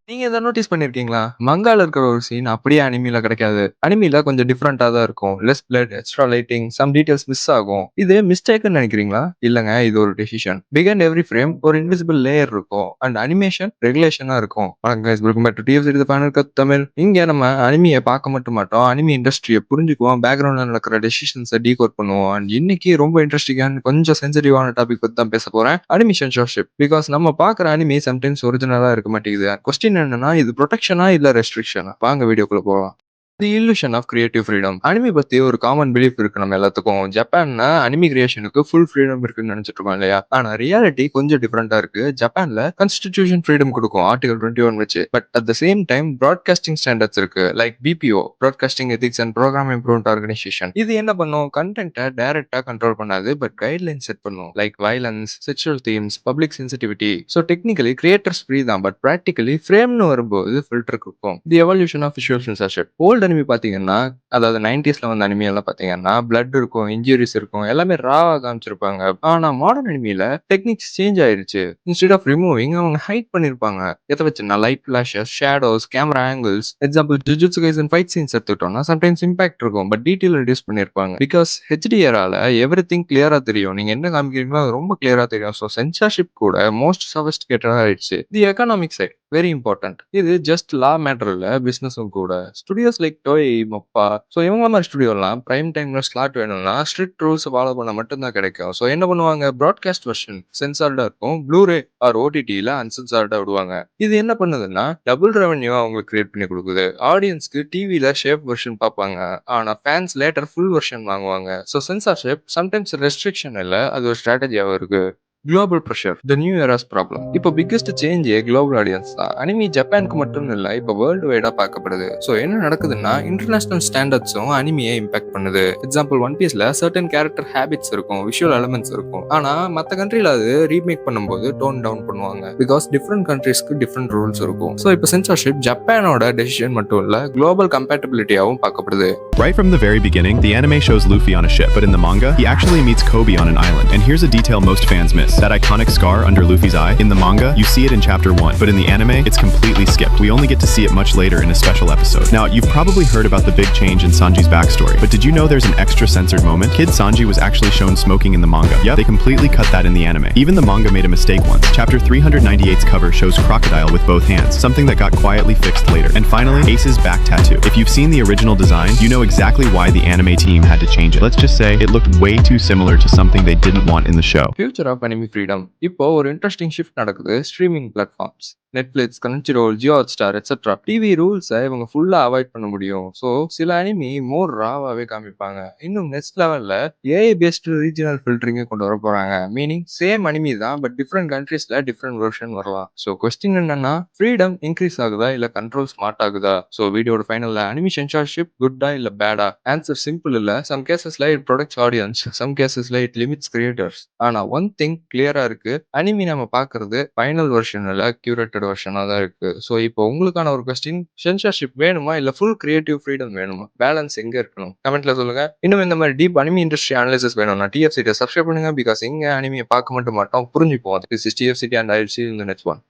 நீங்க இத நோட்டீஸ் பண்ணியிருக்கீங்களா? மங்கால இருக்கிற ஒரு சீன் அப்படியே அனிமில கிடைக்காது. அனிமில கொஞ்சம் டிஃபரெண்ட்டா தான் இருக்கும். Less blood, extra lighting, some details miss ஆகும். இது மிஸ்டேக்ன்னு நினைக்கிறீங்களா? இல்லங்க, இது ஒரு டெசிஷன். பிஹைண்ட் எவ்ரி ஃப்ரேம் ஒரு இன்விசிபிள் லேயர் இருக்கும். அண்ட் அனிமேஷன் ரெகுலேஷனா இருக்கும். வணக்கம் guys, welcome back to TFC the ஃபேனல் கத் தமிழ். இங்க நம்ம அனிமிய பார்க்க மட்டும் மாட்டோம். அனிமி இண்டஸ்ட்ரிய புரிஞ்சுக்குவோம். பேக்ரவுண்ட்ல நடக்கிற டெசிஷன்ஸ டீகோட் பண்ணுவோம். அண்ட் இன்னைக்கு ரொம்ப இன்ட்ரஸ்டிங்கான கொஞ்சம் சென்சிட்டிவான டாபிக் பத்தி தான் பேச போறேன். Anime censorship. பிகாஸ் நம்ம பார்க்குற அனிமி சம்டைம்ஸ் ஒரிஜினலா இருக்க மாட்டேங்குது. கொஸ்டின் என்னன்னா, இது புரொடெக்ஷனா இல்ல ரெஸ்ட்ரிக்ஷனா? வாங்க வீடியோக்குள்ள போலாம். The illusion of creative freedom. Anime பத்தி ஒரு காமன் பிலீஃப் இருக்கு நம்ம எல்லாத்துக்கும். ஜப்பான்னா அனிமி கிரியேஷனுக்கு ஃபுல் ஃப்ரீடம் இருக்குன்னு நினைச்சிட்டு இருக்கோம் இல்லையா? ஆனா ரியாலிட்டி கொஞ்சம் டிஃபரெண்டா இருக்கு. ஜப்பான்ல கான்ஸ்டிடியூஷன் ஃப்ரீடம் கொடுக்கும் ஆர்டிகல் 21 வச்சு. But at the same time broadcasting standards இருக்கு. Like BPO, broadcasting ethics and programme improvement organisation. இது என்ன பண்ணும்? கண்டென்ட்டை டைரக்டா கண்ட்ரோல் பண்ணாது, பட் கைட்லைன் செட் பண்ணும். Like violence, sexual themes, public sensitivity. So technically creators free தான், பட் ப்ராக்டிகலி ஃப்ரேம்னு வரும்போது ஃபில்டர் இருக்கும். The evolution of visual censorship. Old anime பாத்தீங்கன்னா, அதாவது 90ஸ்ல வந்த அனிமி எல்லாம் பாத்தீங்கன்னா பிளட் இருக்கும், இன்ஜுரிஸ் இருக்கும், எல்லாமே ராவா காமிச்சிருப்பாங்க. ஆனா மாடர்ன் அனிமில டெக்னிக்ஸ் சேஞ்ச் ஆயிருச்சு. இன்ஸ்டெட் ஆஃப் ரிமூவிங் அவங்க ஹைட் பண்ணிருப்பாங்க. எதை வச்சுன்னா light flashes, shadows, camera angles. Example Jujutsu Kaisen fight scenes எடுத்துக்கிட்டோம்னா சம்டைம்ஸ் இம்பாக்ட் இருக்கும், பட் டீடைல் ரெடியூஸ் பண்ணிருப்பாங்க. பிகாஸ் ஹெச்டிஆரால எவ்ரிதிங் கிளியரா தெரியும். நீங்க என்ன காமிக்கிறீங்களோ அது ரொம்ப கிளியரா தெரியும். ஸோ சென்சார்ஷிப் கூட மோஸ்ட் சஃபிஸ்டிகேட்டடா ஆயிடுச்சு. The economic side very important. இது ஜஸ்ட் லா மேட்டர் இல்ல, பிசினஸும் கூட. Studios like Toei, Mappa, so இவங்க மாதிரி ஸ்டுடியோலாம் பிரைம் டைம்ல ஸ்லாட் வேணும்னா ஸ்ட்ரிக்ட் ரூல்ஸ் ஃபாலோ பண்ண மட்டும்தான் கிடைக்கும். ஸோ என்ன பண்ணுவாங்க? ப்ராட்காஸ்ட் வெர்ஷன் சென்சார்டா இருக்கும், ப்ளூரே ஆர் ஓடிடியில அன்சென்சார்டா விடுவாங்க. இது என்ன பண்ணுதுன்னா டபுள் ரெவன்யூ அவங்களுக்கு கிரியேட் பண்ணி கொடுக்குது. ஆடியன்ஸ்க்கு டிவில ஷேப் வெர்ஷன் பார்ப்பாங்க, ஆனா ஃபேன்ஸ் லேட்டர் ஃபுல் வெர்ஷன் வாங்குவாங்க. ஸோ சென்சார்ஷிப் சம்டைம்ஸ் ரெஸ்ட்ரிக்ஷன் இல்ல, அது ஒரு ஸ்ட்ராட்டஜியாகவும் இருக்கு. Global pressure, the new eras problem. இப்போ பிக்கஸ்ட் சேஞ்சே குளோபல் ஆடியன்ஸ் தான். அனிமி ஜப்பானுக்கு மட்டும் இல்ல, இப்போ வேர்ல்டு வைடா பார்க்கப்படுது. ஸோ என்ன நடக்குதுன்னா இன்டர்நேஷனல் ஸ்டாண்டர்ட்ஸும் அனிமியை இம்பாக்ட் பண்ணுது. எக்ஸாம்பிள் ஒன் பீஸ்ல சர்டன் கேரக்டர் ஹேபிட்ஸ் இருக்கும், விஷுவல் எலிமெண்ட்ஸ் இருக்கும். ஆனா மற்ற கண்ட்ரில அது ரீமேக் பண்ணும்போது டோன் டவுன் பண்ணுவாங்க. பிகாஸ் டிஃப்ரெண்ட் கண்ட்ரீஸ்க்கு டிஃப்ரெண்ட் ரூல்ஸ் இருக்கும். ஸோ இப்போ சென்சார்ஷிப் ஜப்பானோட டெசிஷன் மட்டும் இல்ல, குளோபல் கம்பேட்டபிலிட்டியாவும் பார்க்கப்படுது. Right from the very beginning, the anime shows Luffy on a ship, but in the manga, he actually meets Kobe on an island. And here's a detail most fans miss. That iconic scar under Luffy's eye. In the manga, you see it in chapter 1, but in the anime, it's completely skipped. We only get to see it much later in a special episode. Now, you've probably heard about the big change in Sanji's backstory, but did you know there's an extra censored moment? Kid Sanji was actually shown smoking in the manga. Yep, they completely cut that in the anime. Even the manga made a mistake once. Chapter 398's cover shows crocodile with both hands, something that got quietly fixed later. And finally, Ace's back tattoo. If you've seen the original design, you know exactly why the anime team had to change it. Let's just say it looked way too similar to something they didn't want in the show. Future of anime freedom. இப்போ ஒரு interesting shift நடக்குது. Streaming platforms, Netflix, Crunchyroll, Jio Hotstar etcetera. TV ரூல்ஸை இவங்க ஃபுல்லா avoid பண்ண முடியும். So சில anime மோர் ராவாவே காமிப்பாங்க. இன்னும் நெக்ஸ்ட் லெவல்ல ஏஐ பேஸ்ட் ரீஜனல் ஃபில்டரிங்கை கொண்டு வர போறாங்க. மீனிங் சேம் அனிமி தான், பட் டிஃப்ரெண்ட் கண்ட்ரீஸ்ல டிஃப்ரெண்ட் வெர்ஷன் வரலாம். ஸோ கொஸ்டின் என்னன்னா, ஃப்ரீடம் இன்க்ரீஸ் ஆகுதா இல்ல கண்ட்ரோல் ஸ்மார்ட் ஆகுதா? ஸோ வீடியோட ஃபைனல்ல அனிமி சென்சார்ஷிப் குட்டா இல்ல பேடா? ஆன்சர் சிம்பிள் இல்ல. சம் கேசஸ்ல இட் ப்ரொடெக்ட்ஸ் ஆடியன்ஸ், சம் கேசஸ்ல இட் லிமிட்ஸ் கிரியேட்டர்ஸ். ஆனா ஒன் திங் கிளியரா இருக்கு, அனிமி நம்ம பாக்குறது ஃபைனல் வெர்ஷன் இல்ல, கியூரேட்டட் வெர்ஷனா தான் இருக்கு. ஸோ இப்போ உங்களுக்கான ஒரு கொஸ்டின், சென்சார்ஷிப் வேணுமா இல்ல ஃபுல் கிரியேட்டிவ் ஃப்ரீடம் வேணுமா? பேலன்ஸ் எங்க இருக்கணும்? கமெண்ட்ல சொல்லுங்க. இன்னும் இந்த மாதிரி டீப் அனிமி இண்டஸ்ட்ரி அனாலிசிஸ் வேணும்னா டிஎஃப்சிடி சப்ஸ்கிரைப் பண்ணுங்க. பிகாஸ் இங்க அனிமியை பார்க்க மட்டும் மாட்டோம், புரிஞ்சுப்போம். This is DFCD and I'll see you in the next one.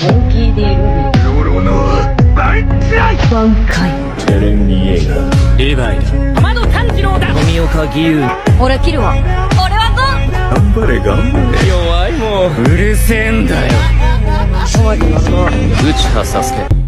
本気で挽回エレン・イエーガーリヴァイだ天野炭治郎だ富岡義勇俺切るわ俺はゴン頑張れ頑張れ弱いもんうるせえんだよ騒ぎなるな内葉サスケ